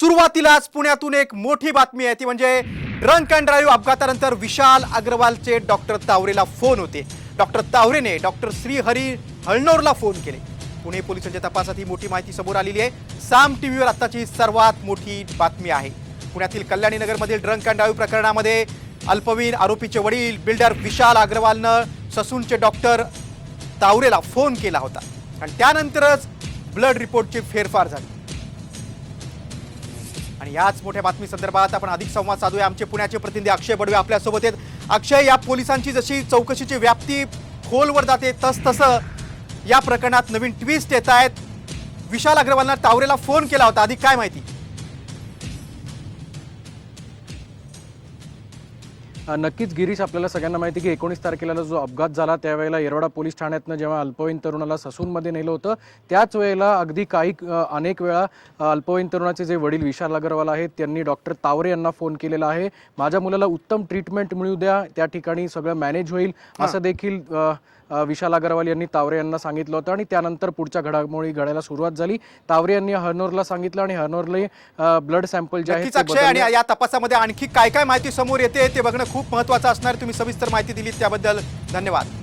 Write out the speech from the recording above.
सुरुवातीलाच पुण्यातून एक मोठी बातमी आहे ती म्हणजे ड्रंक अँड ड्राईव्ह अपघातानंतर विशाल अग्रवालचे डॉक्टर तावरेला फोन होते। डॉक्टर तावरेने डॉक्टर श्रीहरी हळनोरला फोन केले। पुणे पोलिसांच्या तपासात ही मोठी माहिती समोर आलेली आहे। साम टीव्हीवर आताची सर्वात मोठी बातमी आहे। पुण्यातील कल्याणी नगरमधील ड्रंक अँड ड्राईव्ह प्रकरणामध्ये अल्पवयीन आरोपीचे वडील बिल्डर विशाल अग्रवालनं ससूनचे डॉक्टर तावरेला फोन केला होता आणि त्यानंतरच ब्लड रिपोर्टची फेरफार झाली। आणि याच मोठ्या बातमी संदर्भात आपण अधिक संवाद साधूया। आमचे पुण्याचे प्रतिनिधी अक्षय बडवे आपल्या सोबत आहेत। अक्षय, या पोलिसांची जशी चौकशीची व्याप्ती खोलवर जाते तसतसं या प्रकरणात नवीन ट्विस्ट येत आहेत। विशाल अग्रवालनं तावरेला फोन केला होता, अधिक काय माहिती? नक्कीच गिरीश, आपल्याला सगळ्यांना माहिती की 19 तारखेला जो अपघात झाला त्यावेळेला येरवडा पोलीस ठाण्यातनं जेव्हा अल्पवयीन तरुणाला ससूनमध्ये नेलं होतं त्याच वेळेला अगदी अनेक वेळा अल्पवयीन तरुणाचे जे वडील विशाल अग्रवाल आहेत त्यांनी डॉक्टर तावरे यांना फोन केलेला आहे। माझ्या मुलाला उत्तम ट्रीटमेंट मिळू द्या, त्या ठिकाणी सगळं मॅनेज होईल असं देखील विशाल अग्रवाल यांनी तावरे यांना सांगितलं होतं। आणि त्यानंतर पुढच्या घडामोडी घडायला सुरुवात झाली। तावरे यांनी हळनोरला सांगितलं आणि हळनोरले ब्लड सॅम्पल जे आहेत अक्षय, आणि या तपासामध्ये आणखी काय काय माहिती समोर येते ते बघणं खूप महत्त्वाचं असणार। तुम्ही सविस्तर माहिती दिलीत त्याबद्दल धन्यवाद।